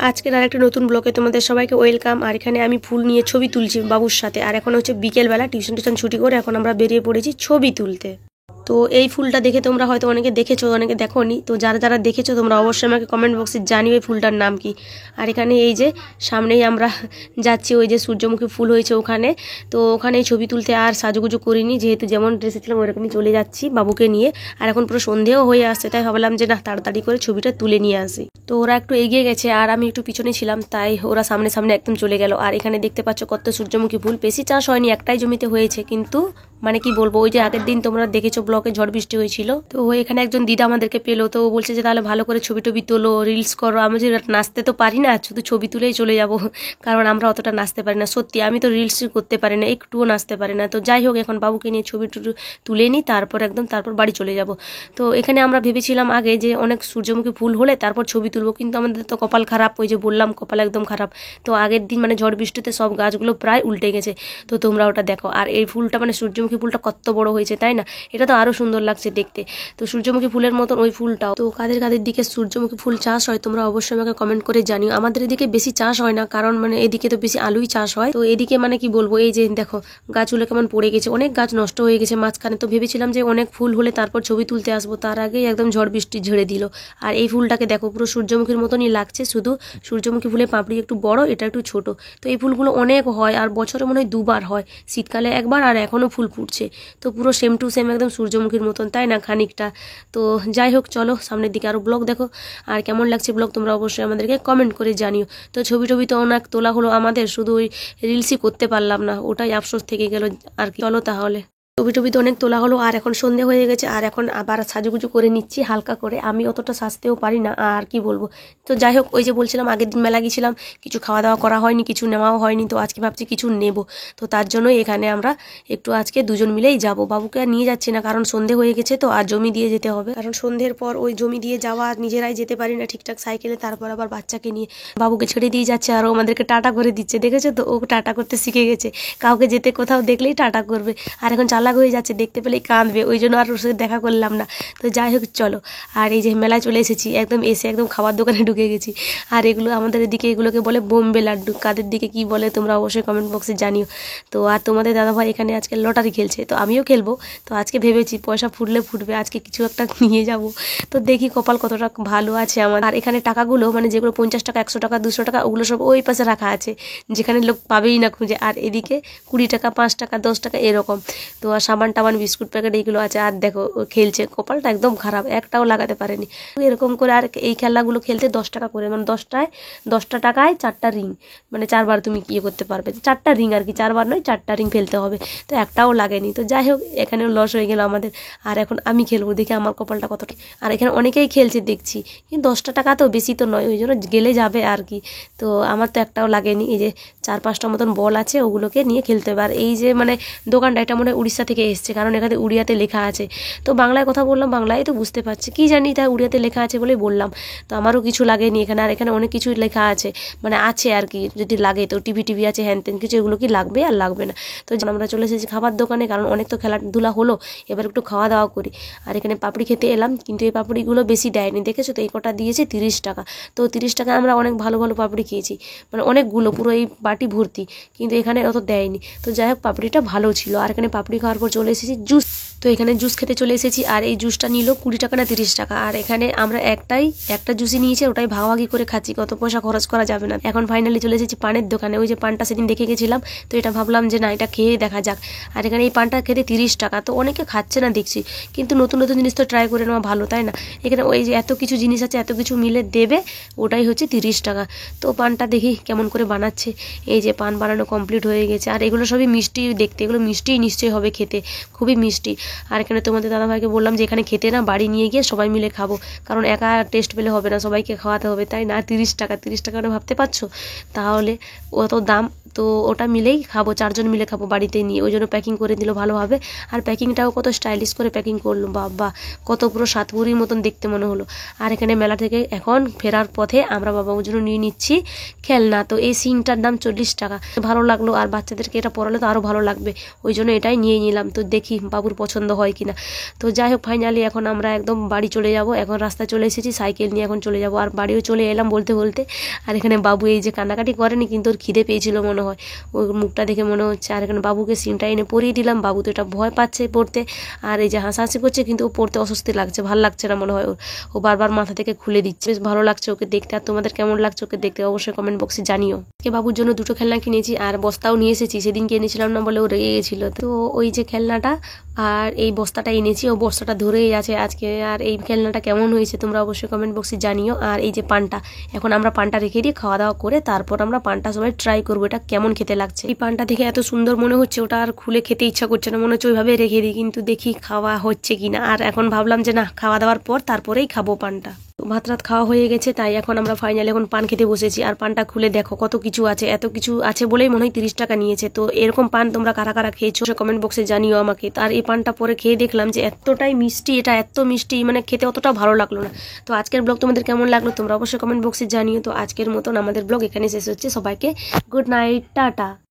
আজকের আরেকটা নতুন ব্লগে তোমাদের সবাইকে ওয়েলকাম। আর এখানে আমি ফুল নিয়ে ছবি তুলছি বাবুর সাথে। আর এখন হচ্ছে বিকেলবেলা, টিউশন ছুটি করে এখন আমরা বেরিয়ে পড়েছি ছবি তুলতে। তো এই ফুলটা দেখে তোমরা হয়তো অনেকে দেখেছো, অনেকে দেখোনি। তো যারা যারা দেখেছো তোমরা অবশ্যই আমাকে কমেন্ট বক্সে জানিও এই ফুলটার নাম কি। আর এখানে এই যে সামনেই আমরা যাচ্ছি, ওই যে সূর্যমুখী ফুল হয়েছে ওখানে। তো ওখানে ছবি তুলতে আর সাজুগুজু করিনি, যেহেতু যেমন ড্রেসে ছিলাম ওরকমই চলে যাচ্ছি বাবুকে নিয়ে। আর এখন পুরো সন্ধেও হয়ে আসছে, তাই ভাবলাম যে না, তাড়াতাড়ি করে ছবিটা তুলে নিয়ে আসি। তো ওরা একটু এগিয়ে গেছে আর আমি একটু পিছনে ছিলাম, তাই ওরা সামনে সামনে একদম চলে গেল। আর এখানে দেখতে পাচ্ছ কত সূর্যমুখী ফুল। বেশি চাষ হয়নি, একটাই জমিতে হয়েছে, কিন্তু মানে কি বলবো, ওই যে আগের দিন তোমরা দেখেছো ব্লকে ঝড় বৃষ্টি হয়েছিল। তো এখানে একজন দিদা আমাদেরকে পেলো, তো ও বলছে যে তাহলে ভালো করে ছবি টবি তোলো, রিলস করো। আমি যে নাচতে তো পারি না, শুধু ছবি তুলেই চলে যাব, কারণ আমরা অতটা নাচতে পারি না। সত্যি আমি তো রিলস করতে পারি না, একটুও নাচতে পারি না। তো যাই হোক, এখন বাবুকে নিয়ে ছবি তুলে নিই, তারপর বাড়ি চলে যাব। তো এখানে আমরা ভেবেছিলাম আগে যে অনেক সূর্যমুখী ফুল হলে তারপর ছবি তুলবো, কিন্তু আমাদের তো কপাল খারাপ, ওই যে বললাম কপাল একদম খারাপ। তো আগের দিন মানে ঝড় বৃষ্টিতে সব গাছগুলো প্রায় উল্টে গেছে। তো তোমরা ওটা দেখো। আর এই ফুলটা মানে সূর্যমুখী ফুলটা কত বড় হয়েছে, তাই না? এটা তো আরো সুন্দর লাগছে দেখতে। তো সূর্যমুখী ফুলের মতন ওই ফুলটাও। তো কাদের কাদের দিকে সূর্যমুখী ফুল চাষ হয় তোমরা অবশ্যই আমাকে কমেন্ট করে জানিও। আমাদের এদিকে বেশি চাষ হয় না, কারণ মানে এদিকে তো বেশি আলুই চাষ হয়। তো এদিকে মানে কি বলবো, এই যে দেখো গাছগুলো কেমন পড়ে গেছে, অনেক গাছ নষ্ট হয়ে গেছে মাঝখানে। তো ভেবেছিলাম যে অনেক ফুল হলে তারপর ছবি তুলতে আসবো, তার আগেই একদম ঝড় বৃষ্টি ঝেড়ে দিল। আর এই ফুলটাকে দেখো, পুরো সূর্যমুখীর মতনই লাগছে, শুধু সূর্যমুখী ফুলের পাপড়ি একটু বড়, এটা একটু ছোট। তো এই ফুলগুলো অনেক হয়, আর বছরে মনে হয় দুবার হয়, শীতকালে একবার আর এখনো ফুল ফুটছে। তো পুরো সেম টু সেম একদম সূর্যমুখীর মতন, তাই না খানিকটা? তো যাই হোক, চলো সামনের দিকে আরও ব্লগ দেখো। আর কেমন লাগছে ব্লগ তোমরা অবশ্যই আমাদেরকে কমেন্ট করে জানিও। তো ছবি টবি তো অনেক তোলা হলো আমাদের, শুধু ওই রিলসই করতে পারলাম না, ওটাই আফসোস থেকে গেল আর কি। চলো তাহলে, ছবি টবি তো অনেক তোলা হলো। আর এখন সন্ধে হয়ে গেছে, আর এখন আবার সাজুগুজু করে নিচ্ছি হালকা করে। আমি অতটা সাজতেও পারি না, আর কি বলবো। তো যাই হোক, ওই যে বলছিলাম আগের দিন মেলা গিয়েছিলাম, কিছু খাওয়া দাওয়া করা হয়নি, কিছু নেওয়াও হয়নি। তো আজকে ভাবছি কিছু নেব। তো তার জন্যই এখানে আমরা একটু আজকে দুজন মিলেই যাব। বাবুকে আর নিয়ে যাচ্ছি না, কারণ সন্ধে হয়ে গেছে, তো আর জমি দিয়ে যেতে হবে। কারণ সন্ধ্যের পর ওই জমি দিয়ে যাওয়া নিজেরাই যেতে পারি না ঠিকঠাক সাইকেলে, তারপর আবার বাচ্চাকে নিয়ে বাবুকে ছেড়ে দিয়ে যাচ্ছে। আর ও আমাদেরকে টাটা করে দিচ্ছে, দেখেছো তো? ও টাটা করতে শিখে গেছে, কাউকে যেতে কোথাও দেখলেই টাটা করবে। আর এখন চালাক হয়ে যাচ্ছে, দেখতে পেলেই কাঁদবে, ওই জন্য আর ওর সাথে দেখা করলাম না। তো যাই হোক চলো। আর এই যে মেলায় চলে এসেছি, একদম এসে একদম খাবার দোকানে ঢুকে গেছি। আর এগুলো আমাদের এদিকে এগুলোকে বলে বোম্বে লাড্ডু, কাদের দিকে কি বলে তোমরা অবশ্যই কমেন্ট বক্সে জানিও। তো আর তোমাদের দাদাভাই এখানে আজকে লটারি খেলছে, তো আমিও খেলবো। তো আজকে ভেবেছি পয়সা ফুটলে ফুটবে, আজকে কিছু একটা নিয়ে যাব। তো দেখি কপাল কতটা ভালো আছে আমার। আর এখানে টাকাগুলো মানে যেগুলো 50 টাকা, 100 টাকা, 200 টাকা, ওগুলো সব ওই পাশে রাখা আছে, যেখানে লোক পাবেই না খুঁজে। আর এদিকে 20 টাকা, 5 টাকা, 10 টাকা এরকম। তো আর সাবান টাবান, বিস্কুট প্যাকেট এইগুলো আছে। আর দেখো ও খেলছে, কপালটা একদম খারাপ, একটাও লাগাতে পারেনি এরকম করে। আর এই খেলাগুলো খেলতে 10 টাকা করে, মানে 10টা টাকায় 4টা রিং, মানে 4বার তুমি ইয়ে করতে পারবে, 4টা রিং আর কি, 4বার নয় 4টা রিং ফেলতে হবে। তো একটাও লাগেনি। তো যাই হোক, এখানেও লস হয়ে গেল আমাদের। আর এখন আমি খেলবো, দেখি আমার কপালটা কতটা। আর এখানে অনেকেই খেলছে দেখছি, কিন্তু 10টা টাকা তো বেশি তো নয়, ওই জন্য গেলে যাবে আর কি। তো আমার তো একটাও লাগেনি। এই যে 4-5টা মতন বল আছে, ওগুলোকে নিয়ে খেলতে হবে। আর এই যে মানে দোকানটা, এটা মনে হয় উড়িষ্যা থেকে এসছে, কারণ এখানে উড়িয়াতে লেখা আছে। তো বাংলায় কথা বললাম, বাংলায় তো বুঝতে পারছি, কি জানি তাই উড়িয়াতে লেখা আছে বলেই বললাম। তো আমারও কিছু লাগেনি এখানে। আর এখানে অনেক কিছু লেখা আছে, মানে আছে আর কি, যদি লাগে তো টিভি আছে, হ্যান ত্যান কিছু, এগুলো কি লাগবে আর লাগবে না। তো আমরা চলে এসেছি খাবার দোকানে, কারণ অনেক তো খেলাধুলা হলো, এবার একটু খাওয়া দাওয়া করি। আর এখানে পাপড়ি খেতে এলাম, কিন্তু এই পাপড়িগুলো বেশি দেয়নি, দেখেছো তো? এই কটা দিয়েছে 30 টাকা। তো 30 টাকায় আমরা অনেক ভালো ভালো পাপড়ি খেয়েছি, মানে অনেকগুলো, পুরো এই বাটি ভর্তি, কিন্তু এখানে অত দেয়নি। তো যাই হোক, পাপড়িটা ভালো ছিল। আর এখানে পাপড়ি খাওয়ার পর চলে এসেছি জুস। তো এখানে জুস খেতে চলে এসেছি। আর এই জুসটা নিল 20 টাকা না 30 টাকা। আর এখানে আমরা একটা জুসই নিয়েছি, ওটাই ভাগাভাগি করে খাচ্ছি, কত পয়সা খরচ করা যাবে না। এখন ফাইনালি চলে এসেছি পানের দোকানে। ওই যে পানটা সেদিন দেখে গেছিলাম, তো এটা ভাবলাম যে না, এটা খেয়ে দেখা যাক। আর এখানে এই পানটা খেতে 30 টাকা। তো অনেকে খাচ্ছে না দেখছি, কিন্তু নতুন নতুন জিনিস তো ট্রাই করে নেওয়া ভালো, তাই না? এখানে ওই যে এত কিছু জিনিস আছে, এত কিছু মিলে দেবে, ওটাই হচ্ছে 30 টাকা। তো পানটা দেখি কেমন করে বানাচ্ছে। এই যে পান বানানো কমপ্লিট হয়ে গেছে। আর এগুলো সবই মিষ্টি দেখতে, এগুলো মিষ্টিই নিশ্চয়ই হবে খেতে, খুবই মিষ্টি। আর এখানে তোমাদের দাদাভাইকে বললাম যে এখানে খেতে না, বাড়ি নিয়ে গিয়ে সবাই মিলে খাবো, কারণ একা টেস্ট পেলে হবে না, সবাইকে খাওয়াতে হবে, তাই না? 30 টাকা, 30 টাকা মানে ভাবতে পারছো? তাহলে অত দাম, তো ওটা মিলেই খাবো, 4জন মিলে খাবো বাড়িতে নিয়ে, ওই জন্য প্যাকিং করে দিল ভালোভাবে। আর প্যাকিংটাও কত স্টাইলিশ করে প্যাকিং করলো, বাবা কত পুরো সাতপুরির মতন দেখতে মনে হলো। আর এখানে মেলা থেকে এখন ফেরার পথে আমরা বাবুর জন্য নিয়ে নিচ্ছি খেলনা। তো এই সিংটার দাম 40 টাকা, ভালো লাগলো, আর বাচ্চাদেরকে এটা পরালে তো আরও ভালো লাগবে, ওই জন্য এটাই নিয়ে নিলাম। তো দেখি বাবুর পছন্দ হয় কিনা। তো যাই হোক, ফাইনালি এখন আমরা একদম বাড়ি চলে যাব, এখন রাস্তায় চলে এসেছি, সাইকেল নিয়ে এখন চলে যাব। আর বাড়িও চলে এলাম বলতে বলতে। আর এখানে বাবু এই যে কান্নাকাটি করেনি, কিন্তু ওর খিদে পেয়েছিল মনে হয়, ওর মুখটা দেখে মনে হচ্ছে। আর এখানে বাবুকে সিনটা এনে পরিয়ে দিলাম, বাবু তো এটা ভয় পাচ্ছে পড়তে, আর এই যে হাসাহাসি করছে, কিন্তু ও পড়তে অস্বস্তি লাগছে, ভালো লাগছে না মনে হয় ওর, ও বারবার মাথা থেকে খুলে দিচ্ছে। বেশ ভালো লাগছে ওকে দেখতে। আর তোমাদের কেমন লাগছে ওকে দেখতে অবশ্যই কমেন্ট বক্সে জানিও। বাবুর জন্য 2টো খেলনা কিনেছি, আর বস্তাও নিয়ে এসেছি, সেদিন কিনেছিলাম না বলে ও রেগে গেছিল। তো ওই যে খেলনাটা আর এই বস্তাটা এনেছি, ও বস্তাটা ধরেই আছে আজকে। আর এই খেলনাটা কেমন হয়েছে তোমরা অবশ্যই কমেন্ট বক্সে জানিও। আর এই যে পানটা, এখন আমরা পানটা রেখে দিয়ে খাওয়া দাওয়া করে তারপর আমরা পানটা সবাই ট্রাই করবো এটা কেমন খেতে লাগছে। এই পানটা দেখে এত সুন্দর মনে হচ্ছে, ওটা আর খুলে খেতে ইচ্ছা করছে না, মনে হচ্ছে ওইভাবে রেখে দিই, কিন্তু দেখি খাওয়া হচ্ছে কিনা। আর এখন ভাবলাম যে না, খাওয়া দাওয়ার পর তারপরেই খাবো পানটা। ভাত রাত খাওয়া হয়ে গেছে, তাই এখন আমরা ফাইনালি এখন পান খেতে বসেছি। আর পানটা খুলে দেখো কত কিছু আছে, এত কিছু আছে বলেই মনে হয় 30 টাকা নিয়েছে। তো এরকম পান তোমরা কারা কারা খেয়েছো কমেন্ট বক্সে জানিও আমাকে। আর এই পানটা পরে খেয়ে দেখলাম যে এতটাই মিষ্টি, এটা এত মিষ্টি মানে খেতে অতটা ভালো লাগলো না। তো আজকের ব্লগ তোমাদের কেমন লাগলো তোমরা অবশ্যই কমেন্ট বক্সে জানিও। তো আজকের মতন আমাদের ব্লগ এখানে শেষ হচ্ছে, সবাইকে গুড নাইট, টাটা।